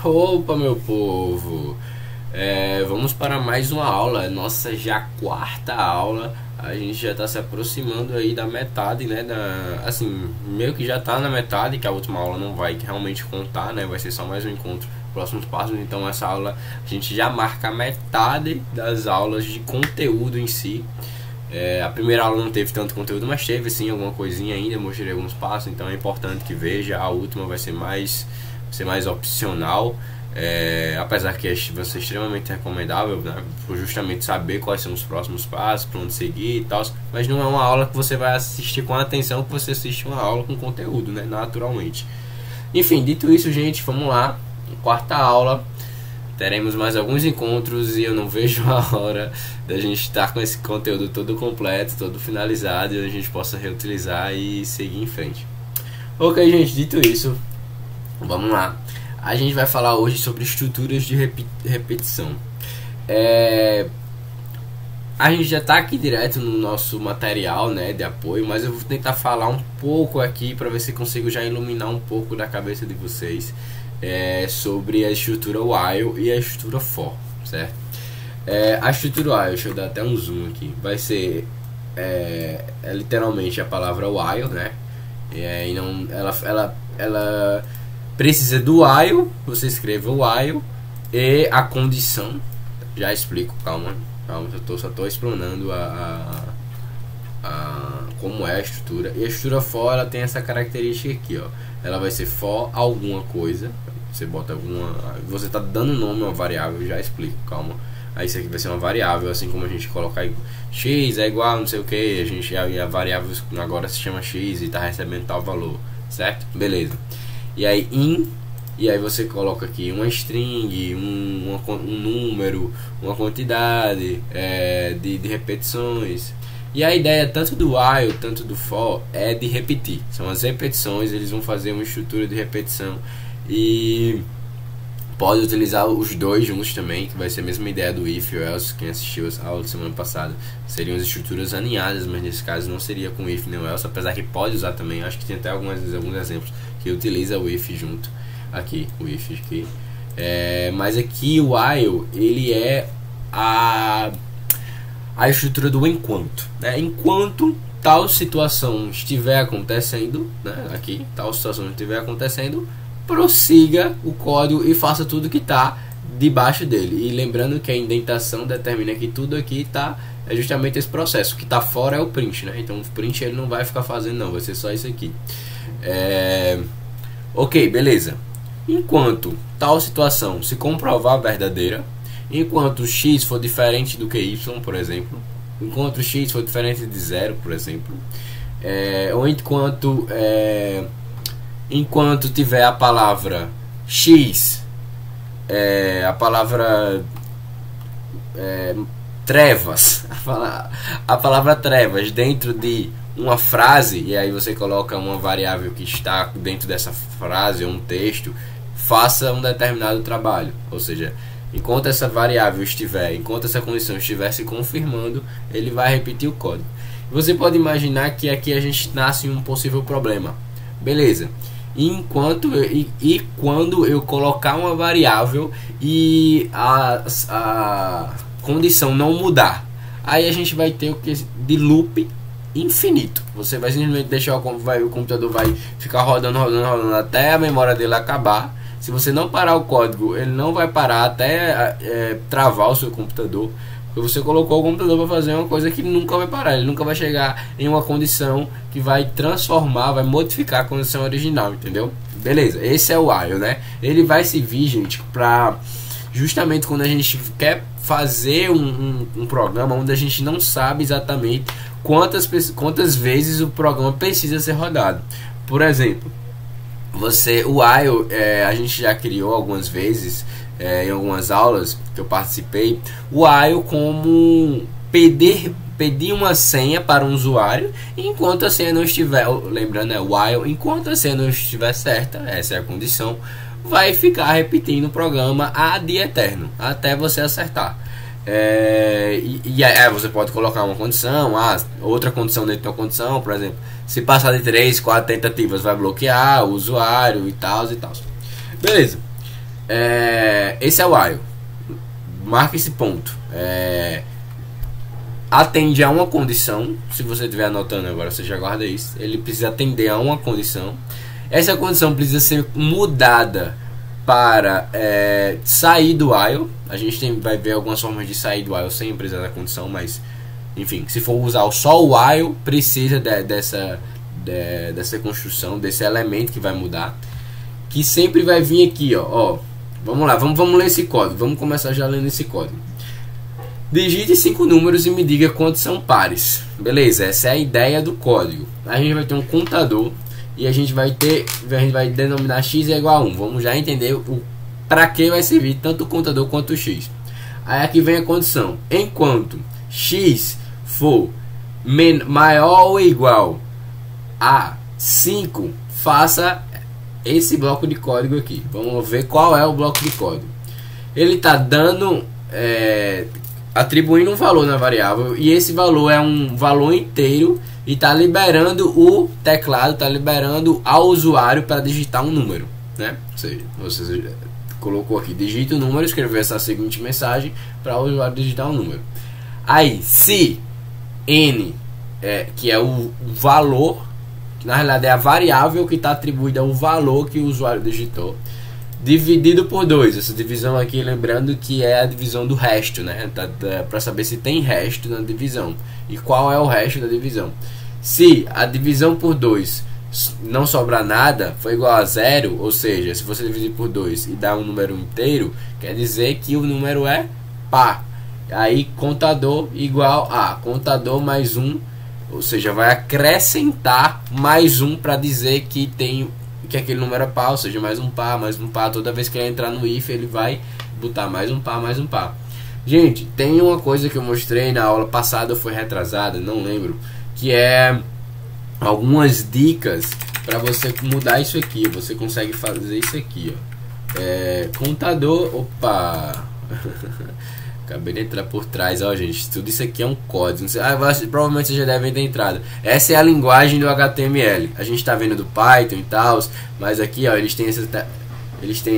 Opa, meu povo! Vamos para mais uma aula, nossa já quarta aula. A gente já está se aproximando aí da metade, né? Assim, meio que já está na metade, que a última aula não vai realmente contar, né? Vai ser só mais um encontro, próximos passos. Então, essa aula a gente já marca a metade das aulas de conteúdo em si. A primeira aula não teve tanto conteúdo, mas teve sim alguma coisinha ainda, mostrei alguns passos, então é importante que veja. A última vai ser mais opcional, apesar que vai ser extremamente recomendável, né, por justamente saber quais são os próximos passos, para onde seguir e tal, mas não é uma aula que você vai assistir com atenção que você assiste uma aula com conteúdo, né, naturalmente. Enfim, dito isso, gente, vamos lá, quarta aula. Teremos mais alguns encontros e eu não vejo a hora da gente estar com esse conteúdo todo completo, todo finalizado, e a gente possa reutilizar e seguir em frente. Ok, gente, dito isso, vamos lá. A gente vai falar hoje sobre estruturas de repetição. A gente já está aqui direto no nosso material, né, de apoio, mas eu vou tentar falar um pouco aqui para ver se consigo já iluminar um pouco da cabeça de vocês sobre a estrutura while e a estrutura for, certo? A estrutura while, deixa eu dar até um zoom aqui, vai ser literalmente a palavra while, né? E não, ela precisa do while, você escreve o while e a condição. Já explico, calma, só estou explanando como é a estrutura. E a estrutura for, ela tem essa característica aqui, ó. Ela vai ser for alguma coisa. Você bota alguma, você está dando nome a uma variável, já explico, calma. Aí isso aqui vai ser uma variável, assim como a gente colocar x é igual não sei o que, a variável agora se chama x e está recebendo tal valor, certo? Beleza. E aí e aí você coloca aqui uma string, um número, uma quantidade de repetições. E a ideia tanto do while, tanto do for é de repetir. São as repetições, eles vão fazer uma estrutura de repetição. E pode utilizar os dois juntos também, que vai ser a mesma ideia do if ou else. Quem assistiu a aula da semana passada, seriam as estruturas aninhadas, mas nesse caso não seria com if nem o else, apesar que pode usar também. Acho que tem até alguns exemplos que utiliza o if junto. Aqui, o if aqui. Mas aqui o while, ele é a estrutura do enquanto, né? Enquanto tal situação estiver acontecendo, né? Aqui, tal situação estiver acontecendo, prossiga o código e faça tudo que está debaixo dele. E lembrando que a indentação determina que tudo aqui é justamente esse processo. O que está fora é o print, né? Então o print ele não vai ficar fazendo, não, vai ser só isso aqui. Ok, beleza. Enquanto tal situação se comprovar verdadeira, enquanto x for diferente do que y, por exemplo, enquanto x for diferente de 0, por exemplo, ou enquanto tiver a palavra x, a palavra trevas, a palavra trevas dentro de uma frase, e aí você coloca uma variável que está dentro dessa frase ou um texto, faça um determinado trabalho. Ou seja, enquanto essa variável enquanto essa condição estiver se confirmando, ele vai repetir o código. Você pode imaginar que aqui a gente nasce em um possível problema. Beleza. E quando eu colocar uma variável e a condição não mudar, aí a gente vai ter o que de loop infinito. Você vai simplesmente deixar o computador vai ficar rodando até a memória dele acabar. Se você não parar o código, ele não vai parar até travar o seu computador. Porque você colocou o computador para fazer uma coisa que nunca vai parar. Ele nunca vai chegar em uma condição que vai transformar, vai modificar a condição original, entendeu? Beleza, esse é o while, né? Ele vai servir, gente, para justamente quando a gente quer fazer um programa onde a gente não sabe exatamente quantas vezes o programa precisa ser rodado. Por exemplo, o while, a gente já criou algumas vezes em algumas aulas que eu participei, o while como pedir uma senha para um usuário enquanto a senha não estiver, lembrando, while, enquanto a senha não estiver certa, essa é a condição, vai ficar repetindo o programa ad eterno até você acertar. Você pode colocar uma condição, outra condição dentro de uma condição, por exemplo, se passar de 3, 4 tentativas vai bloquear o usuário e tal. Beleza. esse é o while. Marca esse ponto. Atende a uma condição. Se você estiver anotando agora, você já guarda isso. Ele precisa atender a uma condição. Essa condição precisa ser mudada para sair do while. A gente vai ver algumas formas de sair do while sem precisar da condição, mas enfim, se for usar só o while, precisa dessa construção, desse elemento que vai mudar, que sempre vai vir aqui, ó. Vamos lá, vamos ler esse código. Vamos começar já lendo esse código. Digite 5 números e me diga quantos são pares. Beleza, essa é a ideia do código. A gente vai ter um contador e a gente vai denominar x é igual a 1. Vamos já entender para que vai servir tanto o contador quanto o x. Aí aqui vem a condição. Enquanto x for maior ou igual a 5, faça esse bloco de código aqui. Vamos ver qual é o bloco de código. Ele está dando, atribuindo um valor na variável, e esse valor é um valor inteiro e está liberando o teclado, está liberando ao usuário para digitar um número, né? Ou seja, você colocou aqui, digita o número, escreveu essa seguinte mensagem para o usuário digitar um número. Aí, se n, que é o valor, que na realidade é a variável que está atribuída ao valor que o usuário digitou, dividido por 2. Essa divisão aqui, lembrando que é a divisão do resto, né? Para saber se tem resto na divisão e qual é o resto da divisão. Se a divisão por 2 não sobrar nada, foi igual a 0, ou seja, se você dividir por 2 e dar um número inteiro, quer dizer que o número é par. Aí contador igual a contador mais 1, ou seja, vai acrescentar mais 1 para dizer que aquele número é par, ou seja, mais um par. Toda vez que ele entrar no if, ele vai botar mais um par. Gente, tem uma coisa que eu mostrei na aula passada, ou foi retrasada, não lembro, que é algumas dicas para você mudar isso aqui. Você consegue fazer isso aqui, ó. Contador, opa. Acabei de entrar por trás, ó, gente. Tudo isso aqui é um código. Não sei, provavelmente vocês já devem ter entrado. Essa é a linguagem do HTML. A gente tá vendo do Python e tal, mas aqui, ó, eles têm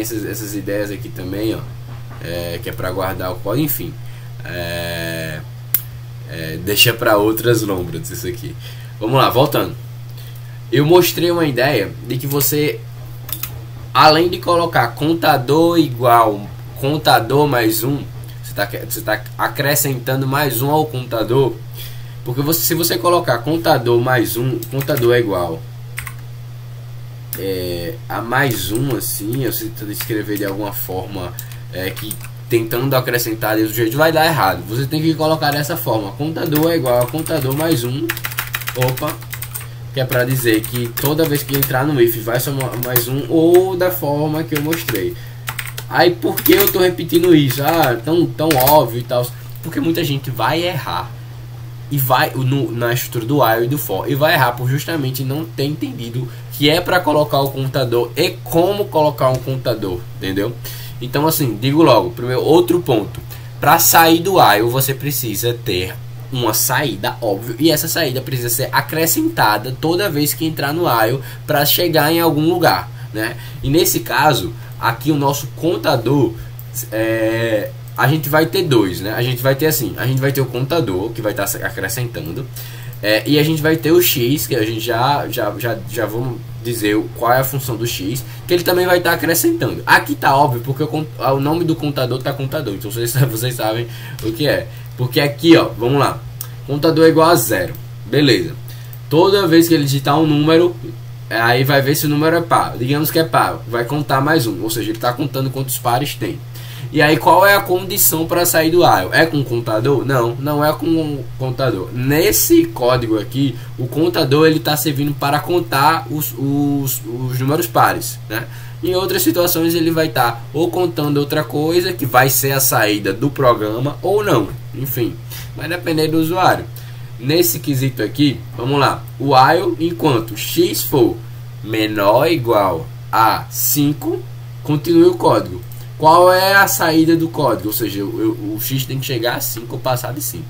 essas ideias aqui também, ó, que é para guardar o código. Enfim, deixa para outras lombras isso aqui. Vamos lá, voltando. Eu mostrei uma ideia de que você, além de colocar contador igual contador mais 1, você está acrescentando mais 1 ao contador, porque se você colocar contador mais 1, contador é igual a mais 1, assim, eu tento escrever de alguma forma que tentando acrescentar do jeito, vai dar errado. Você tem que colocar dessa forma: contador é igual a contador mais 1, opa, que é para dizer que toda vez que entrar no if vai somar mais 1, ou da forma que eu mostrei. Aí por que eu tô repetindo isso? Tão óbvio e tal. Porque muita gente vai errar e vai na estrutura do while e do for, e vai errar por justamente não ter entendido que é para colocar o contador e como colocar um contador, entendeu? Então, assim, digo logo, primeiro, outro ponto: para sair do while você precisa ter uma saída, óbvio, e essa saída precisa ser acrescentada toda vez que entrar no while para chegar em algum lugar, né? E nesse caso aqui, o nosso contador, a gente vai ter dois, né? A gente vai ter assim, a gente vai ter o contador que vai estar acrescentando, e a gente vai ter o x, que a gente já vamos dizer qual é a função do x, que ele também vai estar acrescentando. Aqui tá óbvio, porque o nome do contador tá contador, então vocês sabem o que é. Porque aqui, ó, vamos lá, contador é igual a 0, beleza. Toda vez que ele digitar um número, aí vai ver se o número é par. Digamos que é par, vai contar mais 1, ou seja, ele está contando quantos pares tem. E aí qual é a condição para sair do while? É com contador? Não, não é com contador. Nesse código aqui, o contador ele está servindo para contar os números pares, né? Em outras situações ele vai estar ou contando outra coisa, que vai ser a saída do programa, ou não. Enfim, vai depender do usuário. Nesse quesito aqui, vamos lá, o while, enquanto x for menor ou igual a 5, continue o código. Qual é a saída do código? Ou seja, o x tem que chegar a 5 ou passar de 5.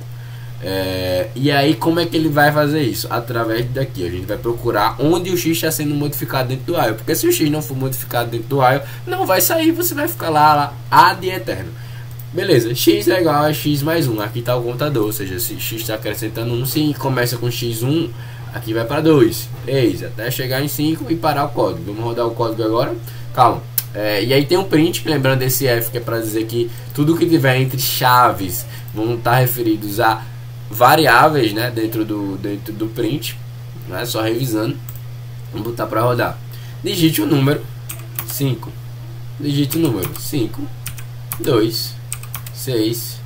E aí como é que ele vai fazer isso? Através daqui, a gente vai procurar onde o x está sendo modificado dentro do while, porque se o x não for modificado dentro do while, não vai sair, você vai ficar lá ad eterno. Beleza, x é igual a x mais 1, aqui está o contador, ou seja, se x está acrescentando 1, se começa com x1, aqui vai para 2, 3, até chegar em 5 e parar o código. Vamos rodar o código agora, calma. E aí tem um print, lembrando desse F, que é para dizer que tudo que tiver entre chaves vão estar referidos a variáveis, né, dentro do print, né, só revisando. Vamos botar para rodar. Digite o número 5, digite o número 5, 2, 6,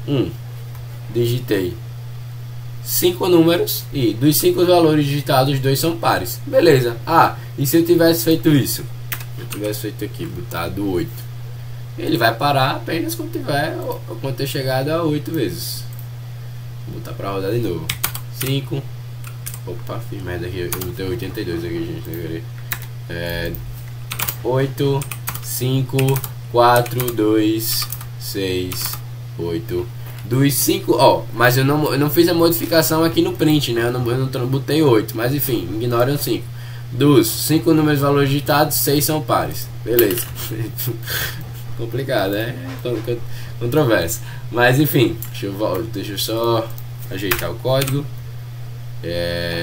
1. Digitei 5 números e dos 5 valores digitados, 2 são pares. Beleza. E se eu tivesse feito isso? Se eu tivesse feito aqui, botado 8, ele vai parar apenas quando ter chegado a 8 vezes. Vou botar pra rodar de novo. 5. Opa, fiz merda aqui. Eu botei 82 aqui, gente. 8, 5, 4, 2, 6, 8. Dos 5, mas eu não fiz a modificação aqui no print, né? Eu não botei 8, mas enfim, ignorem os 5. Dos 5 números valores digitados, 6 são pares. Beleza. Complicado, né? Controverso. Mas enfim, deixa eu só ajeitar o código.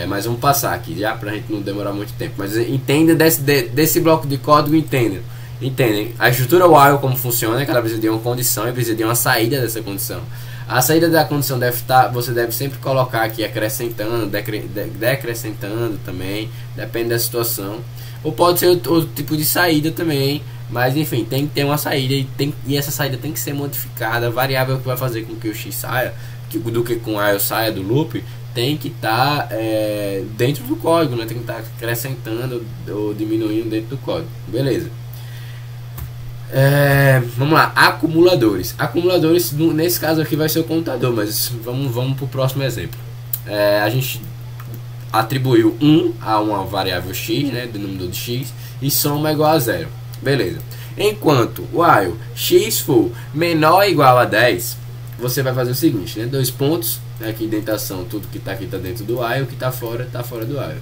Mas vamos passar aqui já pra gente não demorar muito tempo. Mas entenda desse bloco de código, entendem a estrutura while como funciona, que ela precisa de uma condição e precisa de uma saída dessa condição. A saída da condição você deve sempre colocar aqui acrescentando, decrescentando também, depende da situação. Ou pode ser outro tipo de saída também, mas enfim, tem que ter uma saída e essa saída tem que ser modificada. A variável que vai fazer com que o x saia, do que com o while saia do loop, tem que estar dentro do código, né? Tem que estar acrescentando ou diminuindo dentro do código, beleza? Vamos lá, acumuladores. Acumuladores, nesse caso aqui vai ser o contador, mas vamos para o próximo exemplo. A gente atribuiu 1 a uma variável x, né, denominador de x, e soma igual a 0. Beleza. Enquanto while x for menor ou igual a 10, você vai fazer o seguinte, né, 2 pontos, aqui indentação, tudo que está aqui está dentro do while, o que está fora do while.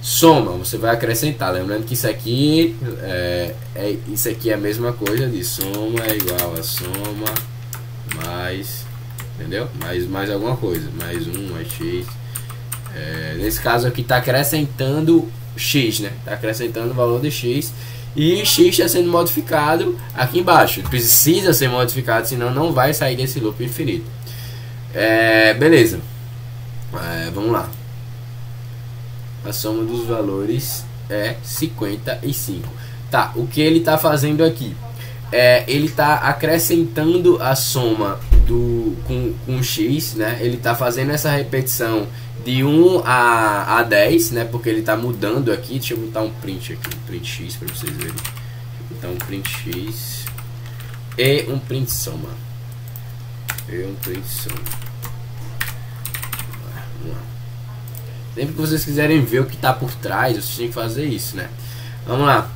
Soma, você vai acrescentar, lembrando que isso aqui é a mesma coisa de soma é igual a soma mais, entendeu? Mais alguma coisa, mais 1, mais x. Nesse caso aqui está acrescentando x, né? Está acrescentando o valor de x e x está sendo modificado aqui embaixo. Precisa ser modificado, senão não vai sair desse loop infinito. Beleza. Vamos lá. A soma dos valores é 55. Tá, o que ele está fazendo aqui? Ele está acrescentando a soma com x, né? Ele está fazendo essa repetição de 1 a 10, né? Porque ele está mudando aqui. Deixa eu botar um print aqui, um print x para vocês verem. Deixa eu botar um print x e um print soma. Vamos lá. Sempre que vocês quiserem ver o que está por trás, vocês têm que fazer isso, né? Vamos lá.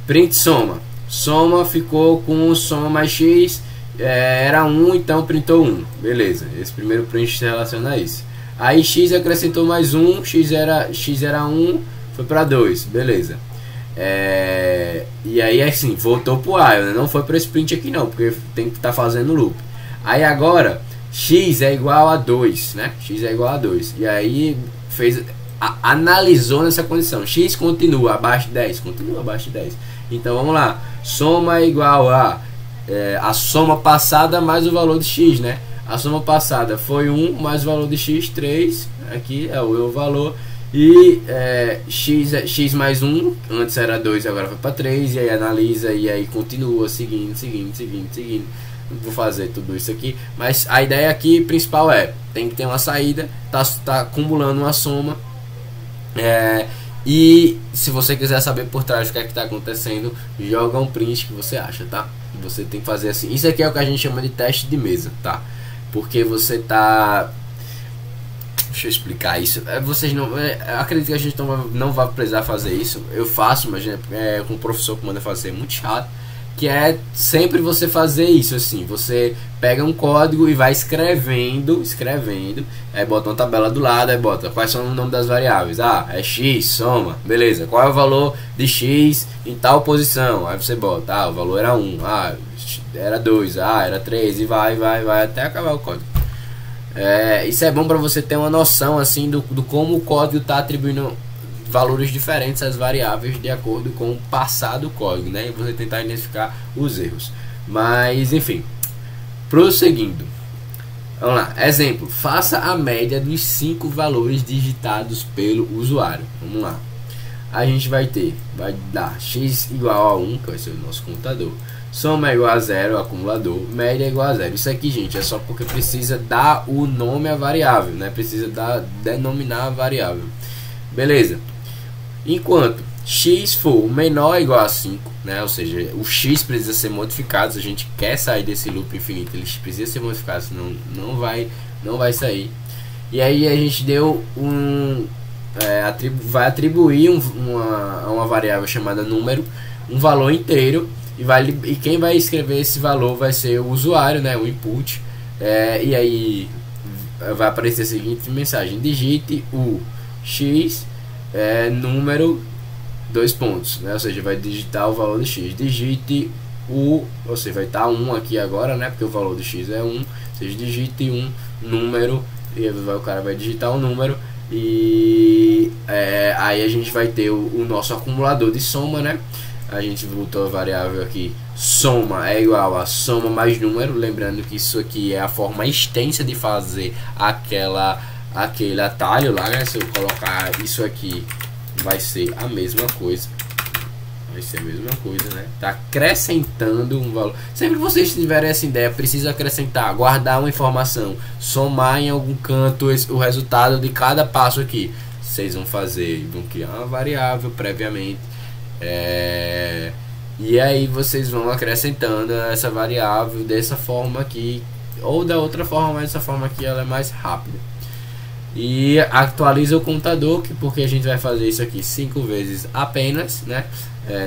Print soma. Soma ficou com soma mais x. Era 1, então printou 1. Beleza. Esse primeiro print se relaciona a isso. Aí x acrescentou mais 1. X era 1. Foi para 2. Beleza. E aí assim, voltou pro while, né? Não foi para esse print aqui não, porque tem que estar fazendo loop. Aí agora x é igual a 2, né? X é igual a 2. E aí analisou nessa condição. X continua abaixo de 10. Continua abaixo de 10. Então vamos lá. Soma é igual a soma passada mais o valor de x, né? A soma passada foi 1 mais o valor de x, 3. Aqui é o valor. E x mais 1. Antes era 2, agora foi para 3. E aí analisa e aí continua seguindo. Vou fazer tudo isso aqui, mas a ideia aqui principal tem que ter uma saída, tá acumulando uma soma, e se você quiser saber por trás o que é que está acontecendo, joga um print que você acha, tá? Você tem que fazer assim. Isso aqui é o que a gente chama de teste de mesa, tá? Porque você tá, deixa eu explicar isso. Vocês não, acredito que a gente não vai precisar fazer isso. Eu faço, mas com o professor que manda fazer é muito chato. que é sempre você fazer isso assim, você pega um código e vai escrevendo, aí bota uma tabela do lado, aí bota quais são o nome das variáveis, é x, soma, beleza, qual é o valor de x em tal posição, aí você bota, o valor era 1, era 2, era 3 e vai até acabar o código. Isso é bom para você ter uma noção assim do como o código está atribuindo valores diferentes às variáveis de acordo com o passado do código, né? E você tentar identificar os erros. Mas enfim, prosseguindo. Vamos lá, exemplo, faça a média dos 5 valores digitados pelo usuário. Vamos lá. A gente vai dar x igual a 1, que vai ser o nosso computador. Soma é igual a 0, acumulador. Média é igual a 0. Isso aqui, gente, é só porque precisa dar o nome à variável, né? Precisa denominar a variável. Beleza. Enquanto x for menor ou igual a 5, né? Ou seja, o x precisa ser modificado. Se a gente quer sair desse loop infinito, ele precisa ser modificado, senão não vai sair. E aí a gente deu vai atribuir uma variável chamada número, um valor inteiro, e quem vai escrever esse valor vai ser o usuário, né? O input. E aí vai aparecer a seguinte mensagem: digite o x número 2 pontos, né? Ou seja, vai digitar o valor de x. Digite ou seja, vai estar 1 aqui agora, né? Porque o valor de x é 1. Ou seja, digite um número, e o cara vai digitar o número, e aí a gente vai ter o nosso acumulador de soma, né? A gente botou a variável aqui, soma é igual a soma mais número. Lembrando que isso aqui é a forma extensa de fazer aquele atalho lá, né? Se eu colocar isso aqui, vai ser a mesma coisa. Né? Tá acrescentando um valor. Sempre que vocês tiverem essa ideia, precisa acrescentar, guardar uma informação, somar em algum canto o resultado de cada passo aqui. Vocês vão criar uma variável previamente. E aí vocês vão acrescentando essa variável dessa forma aqui, ou da outra forma, mas essa forma aqui ela é mais rápida. E atualiza o computador, porque a gente vai fazer isso aqui 5 vezes apenas, né?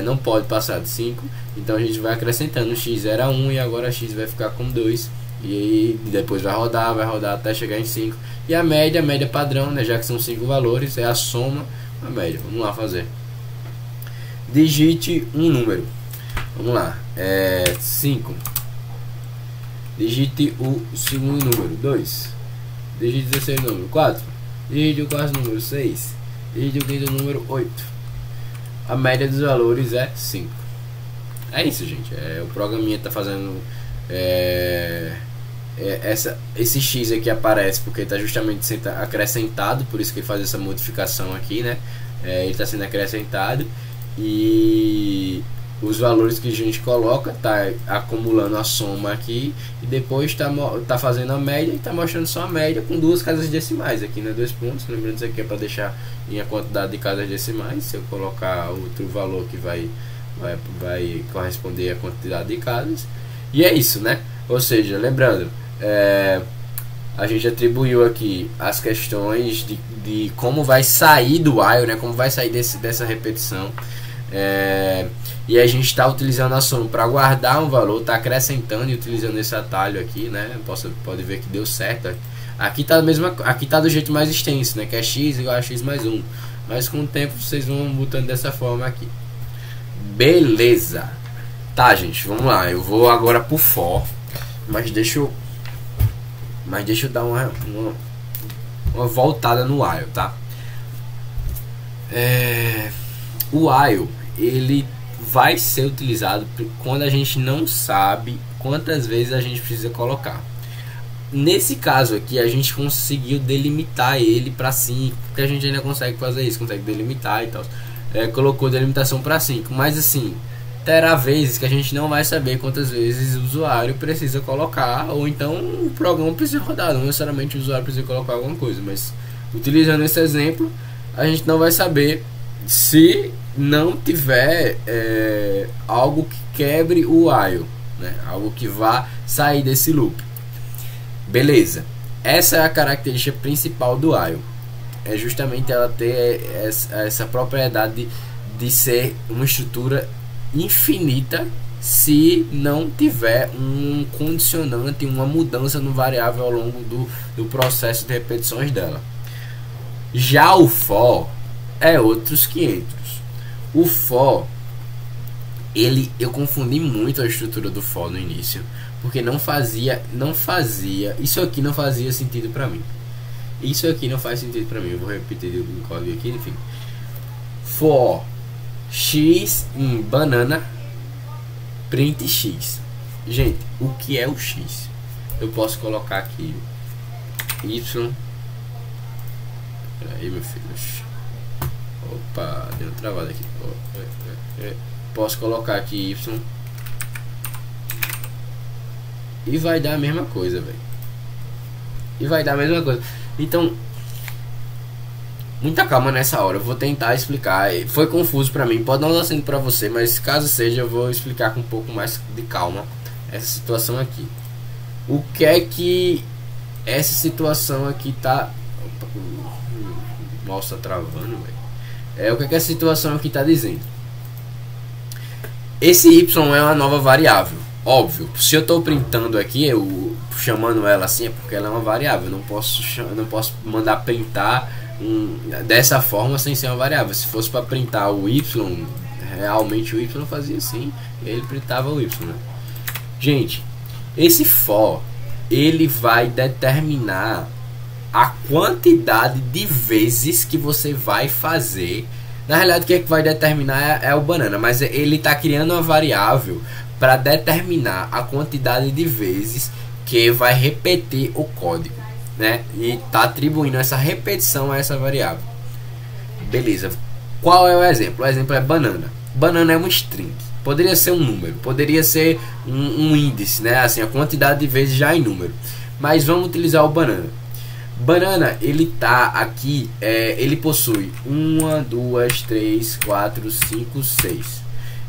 Não pode passar de 5. Então a gente vai acrescentando. X era 1 e agora x vai ficar com 2. E aí depois vai rodar até chegar em 5. E a média padrão, né? Já que são 5 valores, é a soma, a média. Vamos lá fazer. Digite um número. Vamos lá. 5. Digite o segundo número. 2. Digite o terceiro número. 4. Digite o quarto número. 6. Digite o quinto número. 8. A média dos valores é 5. É isso, gente. O programinha está fazendo esse x aqui aparece porque está justamente sendo acrescentado, por isso que ele faz essa modificação aqui, né? Ele está sendo acrescentado, e os valores que a gente coloca tá acumulando a soma aqui, e depois tá fazendo a média e tá mostrando só a média com 2 casas decimais aqui, né? 2 pontos. Lembrando, isso aqui é para deixar em a quantidade de casas decimais. Se eu colocar outro valor que vai corresponder à quantidade de casas, e é isso, né? Ou seja, lembrando, a gente atribuiu aqui as questões de como vai sair do while, né? Como vai sair dessa repetição. E a gente está utilizando a soma para guardar um valor, está acrescentando e utilizando esse atalho aqui, né? Pode ver que deu certo. Aqui tá do jeito mais extenso, né? Que é x igual a x mais 1. Mas com o tempo vocês vão botando dessa forma aqui. Beleza. Tá, gente, vamos lá. Eu vou agora pro for, mas deixa eu dar uma voltada no while, tá? O while, ele vai ser utilizado quando a gente não sabe quantas vezes a gente precisa colocar. Nesse caso aqui, a gente conseguiu delimitar ele para 5, porque a gente ainda consegue fazer isso, consegue delimitar e tal. Colocou delimitação para 5, mas assim, terá vezes que a gente não vai saber quantas vezes o usuário precisa colocar, ou então o programa precisa rodar. Não necessariamente o usuário precisa colocar alguma coisa, mas utilizando esse exemplo, a gente não vai saber se não tiver algo que quebre o while, né? Algo que vá sair desse loop. Beleza, essa é a característica principal do while, é justamente ela ter essa propriedade de ser uma estrutura infinita se não tiver um condicionante, uma mudança no variável ao longo do processo de repetições dela. Já o for é outros 500. O for, eu confundi muito a estrutura do for no início, porque não fazia, isso aqui não fazia sentido para mim. Isso aqui não faz sentido para mim. Eu vou repetir o código aqui, enfim. For x em banana print x. Gente, o que é o x? Eu posso colocar aqui y. Peraí, meu filho. Opa, deu uma travada aqui. Posso colocar aqui y e vai dar a mesma coisa, velho. E vai dar a mesma coisa. Então, muita calma nessa hora. Eu vou tentar explicar. Foi confuso pra mim. Pode não estar sendo pra você, mas caso seja, eu vou explicar com um pouco mais de calma essa situação aqui. O que é que essa situação aqui tá... Nossa, travando, velho. O que é que essa situação aqui tá dizendo? Esse y é uma nova variável. Óbvio, se eu estou printando aqui, eu chamando ela assim, é porque ela é uma variável. Eu não posso mandar printar dessa forma sem ser uma variável. Se fosse para printar o y, realmente o y fazia assim, ele printava o y, né? Gente, esse for, ele vai determinar a quantidade de vezes que você vai fazer. Na realidade, o que é que vai determinar é o banana, mas ele está criando uma variável para determinar a quantidade de vezes que vai repetir o código, né? E está atribuindo essa repetição a essa variável. Beleza. Qual é o exemplo? O exemplo é banana. Banana é um string. Poderia ser um número, poderia ser um índice, né? Assim, a quantidade de vezes já em número. Mas vamos utilizar o banana. Banana, ele tá aqui, ele possui 1, 2, 3, 4, 5, 6.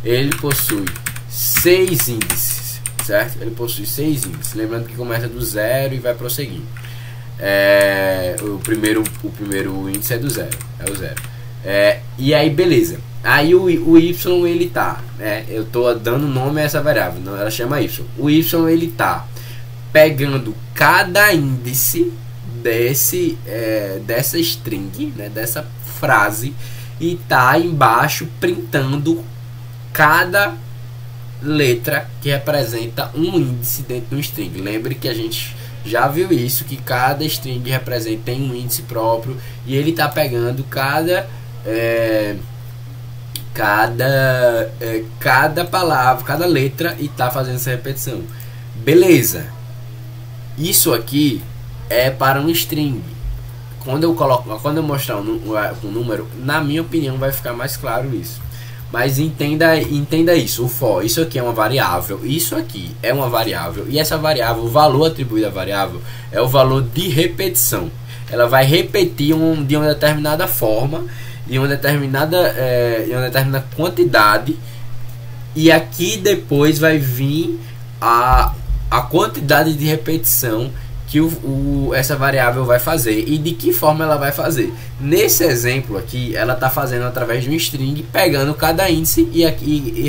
Ele possui 6 índices, certo? Ele possui 6 índices. Lembrando que começa do 0 e vai prosseguindo. O primeiro índice é do 0, é o 0. E aí, beleza. Aí o y, ele tá, eu tô dando nome a essa variável, não, ela chama y. O y, ele tá pegando cada índice dessa string, né, dessa frase, e tá embaixo printando cada letra que representa um índice dentro do string. Lembre que a gente já viu isso, que cada string representa um índice próprio, e ele tá pegando cada palavra, cada letra, e tá fazendo essa repetição. Beleza. Isso aqui é para um string. Quando eu mostrar um número, na minha opinião vai ficar mais claro isso. Mas entenda isso. O for, isso aqui é uma variável, isso aqui é uma variável, e essa variável, o valor atribuído à variável é o valor de repetição. Ela vai repetir de uma determinada forma, de uma determinada quantidade, e aqui depois vai vir a quantidade de repetição que essa variável vai fazer e de que forma ela vai fazer. Nesse exemplo aqui, ela está fazendo através de um string, pegando cada índice e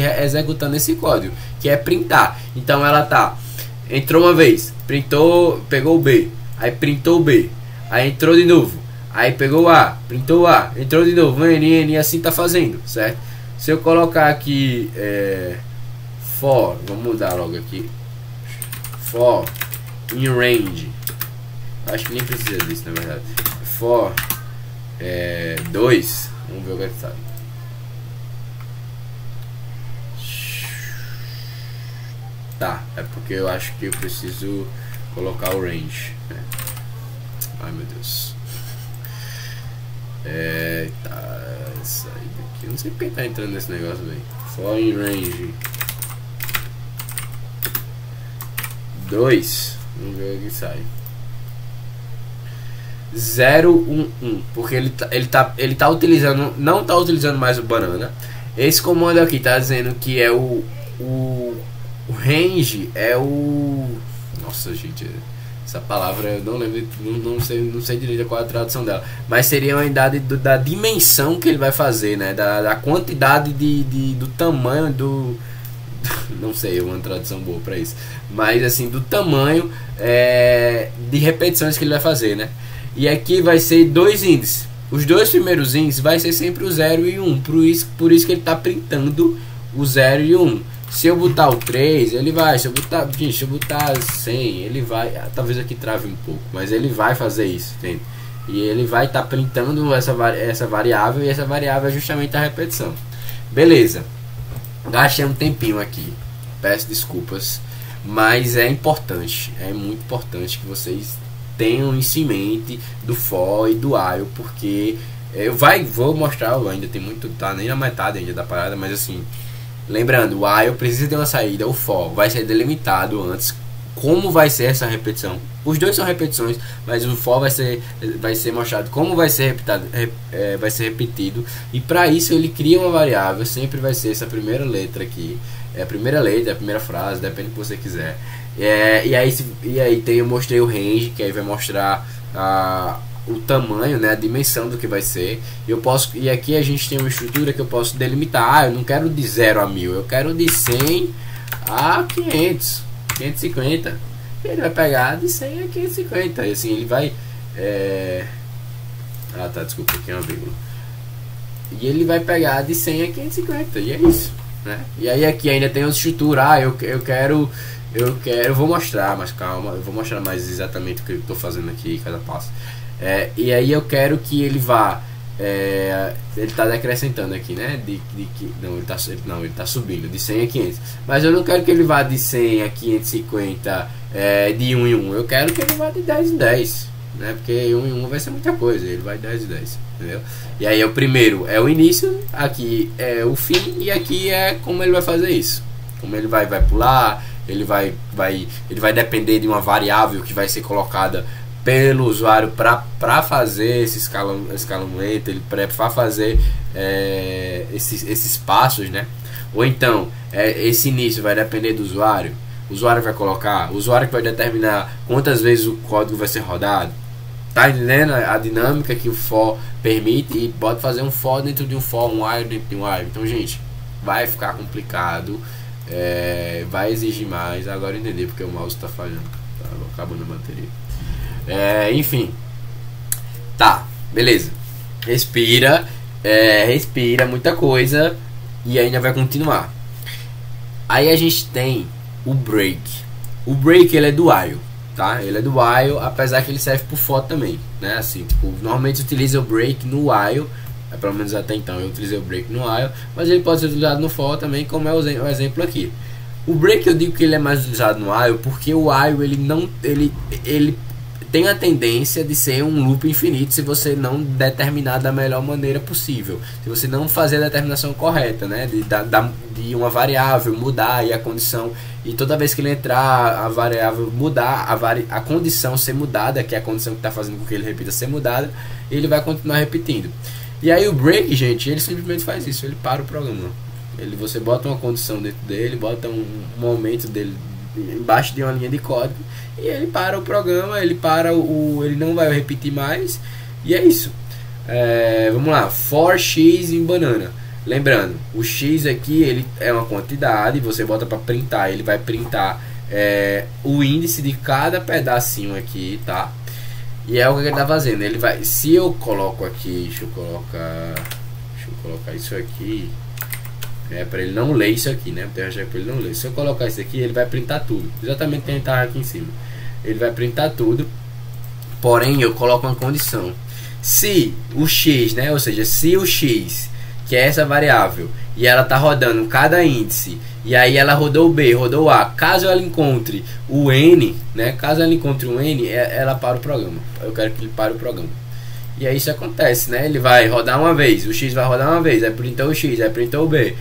executando esse código, que é printar. Então ela entrou uma vez, printou, pegou o B, aí printou o B, aí entrou de novo, aí pegou o A, printou o A, entrou de novo, e assim está fazendo, certo? Se eu colocar aqui for, vamos mudar logo aqui, for in range, acho que nem precisa disso, na verdade. For 2, vamos ver o que é que tá. Tá, é porque eu acho que eu preciso colocar o range, né? Ai, meu Deus. Tá, sair daqui. Eu não sei porque tá entrando nesse negócio, velho. For in range 2, vamos ver o que sai. 0, 1, 1, porque ele tá utilizando, não tá utilizando mais o banana. Esse comando aqui tá dizendo que é o range, é o... Nossa, gente, essa palavra eu não lembro, não sei direito qual é a tradução dela, mas seria uma unidade da dimensão que ele vai fazer, né, da quantidade do tamanho não sei uma tradução boa para isso, mas assim, do tamanho de repetições que ele vai fazer, né? E aqui vai ser dois índices. Os dois primeiros índices vai ser sempre o 0 e 1, por isso que ele está printando o 0 e 1. Se eu botar o 3, ele vai. Se eu botar 100, ele vai. Talvez aqui trave um pouco, mas ele vai fazer isso, entende? E ele vai estar printando essa variável, e essa variável é justamente a repetição. Beleza. Gastei um tempinho aqui. Peço desculpas, mas é importante. É muito importante que vocês tenham isso em mente do for e do while, porque vou mostrar, ainda tem muito, tá nem na metade ainda da parada, mas assim, lembrando, o while precisa ter uma saída, o for vai ser delimitado antes como vai ser essa repetição. Os dois são repetições, mas o for vai ser mostrado como vai ser repetido, e para isso ele cria uma variável, sempre vai ser essa primeira letra aqui, a primeira letra, a primeira frase, depende do que você quiser. E aí eu mostrei o range, que aí vai mostrar o tamanho, né, a dimensão do que vai ser. E aqui a gente tem uma estrutura que eu posso delimitar. Eu não quero de 0 a 1000, eu quero de 100 a 500, 550. E ele vai pegar de 100 a 550. E assim ele vai. Desculpa, aqui é uma vírgula. E ele vai pegar de 100 a 550. E é isso, né? E aí aqui ainda tem outra estrutura. Eu vou mostrar, mas calma, eu vou mostrar mais exatamente o que eu estou fazendo aqui, cada passo. E aí eu quero que ele vá, ele está decrescentando aqui, né? Ele está subindo de 100 a 500. Mas eu não quero que ele vá de 100 a 550 de 1 em 1. Eu quero que ele vá de 10 em 10, né? Porque 1 em 1 vai ser muita coisa, ele vai de 10 em 10, entendeu? E aí o primeiro é o início, aqui é o fim, e aqui é como ele vai fazer isso. Como ele vai pular. Ele vai depender de uma variável que vai ser colocada pelo usuário para fazer esse escalonamento, ele para fazer esses passos, né? Ou então esse início vai depender do usuário. O usuário vai colocar, o usuário que vai determinar quantas vezes o código vai ser rodado. Tá entendendo a dinâmica que o for permite? E pode fazer um for dentro de um for, um while dentro de um while. Então, gente, vai ficar complicado. Vai exigir mais. Agora eu entendi porque o mouse está falhando, tá acabando a bateria. Enfim, tá, beleza. Respira, muita coisa, e ainda vai continuar. Aí a gente tem o break. O break ele é do while, tá? Ele é do while, apesar que ele serve pro for também, né? Assim, tipo, normalmente utiliza o break no while. Pelo menos até então eu utilizei o break no while, mas ele pode ser utilizado no for também, como é o exemplo aqui. O break eu digo que ele é mais utilizado no while porque o while ele tem a tendência de ser um loop infinito se você não determinar da melhor maneira possível, se você não fazer a determinação correta, né, de uma variável mudar e a condição, e toda vez que ele entrar a variável mudar, a condição ser mudada, que é a condição que está fazendo com que ele repita ser mudada, ele vai continuar repetindo. E aí o break, gente, ele simplesmente faz isso, ele para o programa. Você bota uma condição dentro dele, bota um aumento dele embaixo de uma linha de código, e ele para o programa, ele não vai repetir mais, e é isso. Vamos lá, for x em banana. Lembrando, o x aqui ele é uma quantidade, você bota para printar, ele vai printar o índice de cada pedacinho aqui, tá? E é o que ele está fazendo. Ele vai. Se eu coloco aqui, deixa eu colocar isso aqui. Para ele não ler isso aqui, né? Para ele não ler. Se eu colocar isso aqui, ele vai printar tudo. Exatamente o que está aqui em cima. Ele vai printar tudo. Porém, eu coloco uma condição. Se o x, né? Ou seja, se o x, que é essa variável, e ela está rodando cada índice, e aí ela rodou o B, rodou o A, caso ela encontre o N, né? Caso ela encontre o N, ela para o programa. Eu quero que ele pare o programa. E aí isso acontece, né? Ele vai rodar uma vez, o X vai rodar uma vez, aí printou o X, aí printou o B.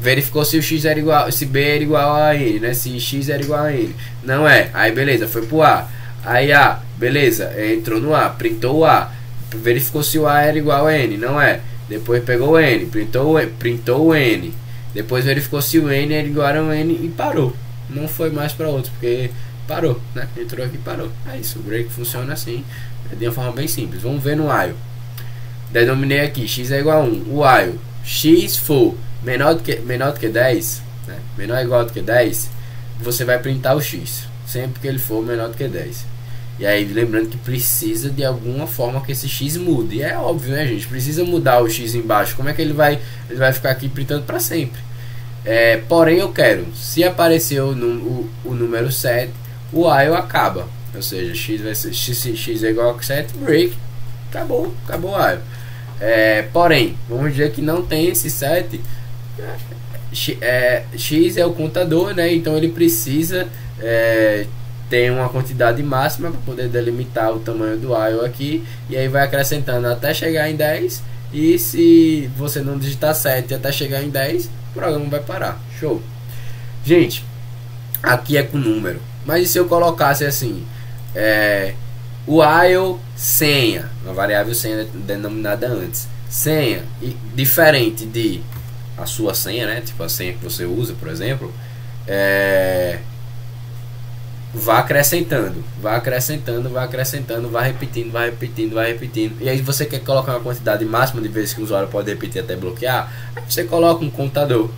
Verificou se o X era igual, se B era igual a N, né? Se X era igual a N. Não é. Aí beleza, foi pro A. Aí A, beleza, entrou no A, printou o A. Verificou se o A era igual a N, não é. Depois pegou o N, printou o N. Depois verificou se o N era igual a N e parou. Não foi mais para outro, porque parou, né? Entrou aqui e parou. É isso, o break funciona assim, de uma forma bem simples. Vamos ver no while. Denominei aqui, x é igual a 1. O while, x for menor do que 10, né, menor ou igual do que 10, você vai printar o x, sempre que ele for menor do que 10. E aí lembrando que precisa de alguma forma que esse x mude. E é óbvio, né, gente? Precisa mudar o x embaixo. Como é que ele vai ficar aqui printando para sempre? Porém eu quero, se apareceu o número 7, o while acaba. Ou seja, x vai ser x é igual a 7, break, acabou o while. Porém, vamos dizer que não tem esse 7. X é o contador, né? Então ele precisa ter uma quantidade máxima para poder delimitar o tamanho do while aqui. E aí vai acrescentando até chegar em 10. E se você não digitar 7 até chegar em 10, o programa vai parar. Show. Gente, aqui é com número. Mas e se eu colocasse assim, while senha, uma variável senha denominada antes, senha, diferente de a sua senha, né? Tipo a senha que você usa, por exemplo, vá acrescentando, vai repetindo. E aí você quer colocar uma quantidade máxima de vezes que o usuário pode repetir até bloquear, aí você coloca um contador.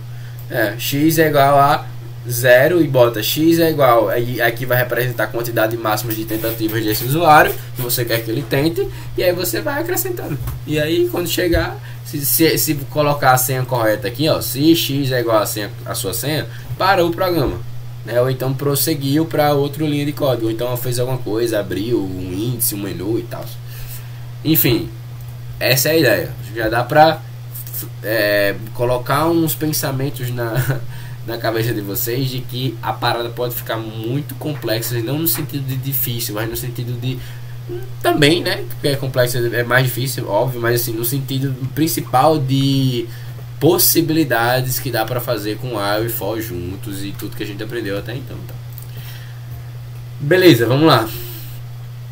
X é igual a 0 e bota x é igual, aí aqui vai representar a quantidade máxima de tentativas desse usuário que você quer que ele tente, e aí você vai acrescentando. E aí quando chegar, se colocar a senha correta aqui, ó, se x é igual a sua senha, parou o programa, né? Ou então prosseguiu para outra linha de código, ou então fez alguma coisa, abriu um índice, um menu e tal. Enfim, essa é a ideia. Já dá para colocar uns pensamentos na cabeça de vocês de que a parada pode ficar muito complexa, não no sentido de difícil, mas no sentido de também, né, porque é complexo, é mais difícil, óbvio, mas assim, no sentido principal de possibilidades que dá para fazer com while e for juntos e tudo que a gente aprendeu até então, tá? Beleza, vamos lá.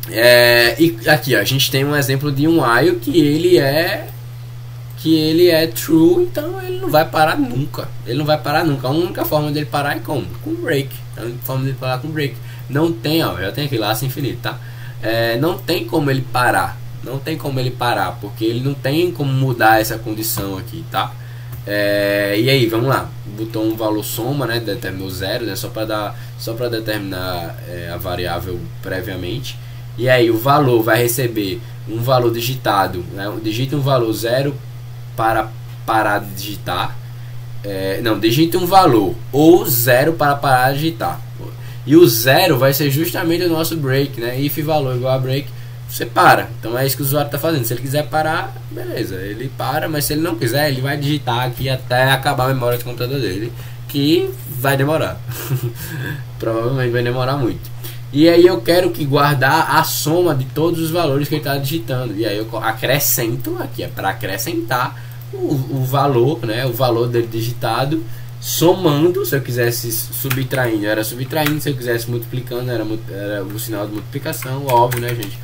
E aqui, ó, a gente tem um exemplo de um while que ele é true, então ele não vai parar nunca. A única forma dele parar é como? Com break. A única forma dele parar com break. Não tem, ó, já tem aqui laço infinito, tá? Não tem como ele parar. Porque ele não tem como mudar essa condição aqui, tá? E aí, vamos lá. Botou um valor soma, né? Determinou 0, né? Só para determinar a variável previamente. E aí o valor vai receber um valor digitado, né? Digita um valor 0 para parar de digitar, digite um valor ou 0 para parar de digitar, e o 0 vai ser justamente o nosso break, né? If valor igual a break, você para. Então é isso que o usuário está fazendo. Se ele quiser parar, beleza, ele para, mas se ele não quiser, ele vai digitar aqui até acabar a memória do computador dele, que vai demorar. Provavelmente vai demorar muito. E aí eu quero que guardar a soma de todos os valores que ele está digitando. E aí eu acrescento, aqui é para acrescentar o valor, né? O valor dele digitado, somando. Se eu quisesse subtraindo, era subtraindo. Se eu quisesse multiplicando, era o sinal de multiplicação. Óbvio, né, gente?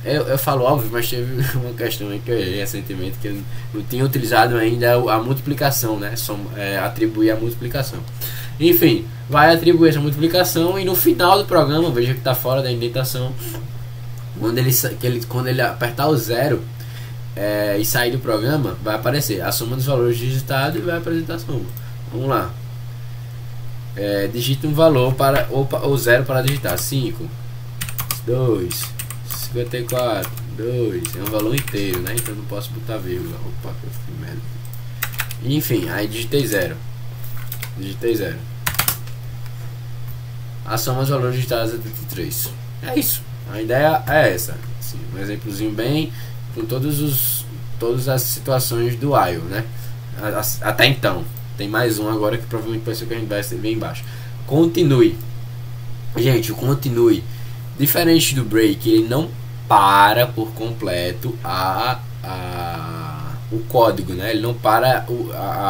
Eu falo óbvio, mas teve uma questão aí que eu errei recentemente, que eu não tinha utilizado ainda a multiplicação, né? Atribuir a multiplicação. Enfim, vai atribuir essa multiplicação e no final do programa, veja que está fora da indentação, quando ele apertar o 0 e sair do programa, vai aparecer a soma dos valores digitados e vai apresentar a soma. Vamos lá. Digita um valor ou 0 para digitar. 5, 2, 54, 2. É um valor inteiro, né? Então não posso botar vírgula. Opa, que eu fui merda. Enfim, aí digitei 0. A soma dos valores digitados é 33. É isso. A ideia é essa. Assim, um exemplozinho bem com todas as situações do while, né? Até então. Tem mais um agora que provavelmente vai ser o que a gente vai ver embaixo. Continue. Gente, o continue, diferente do break, ele não para por completo o código, né? Ele não para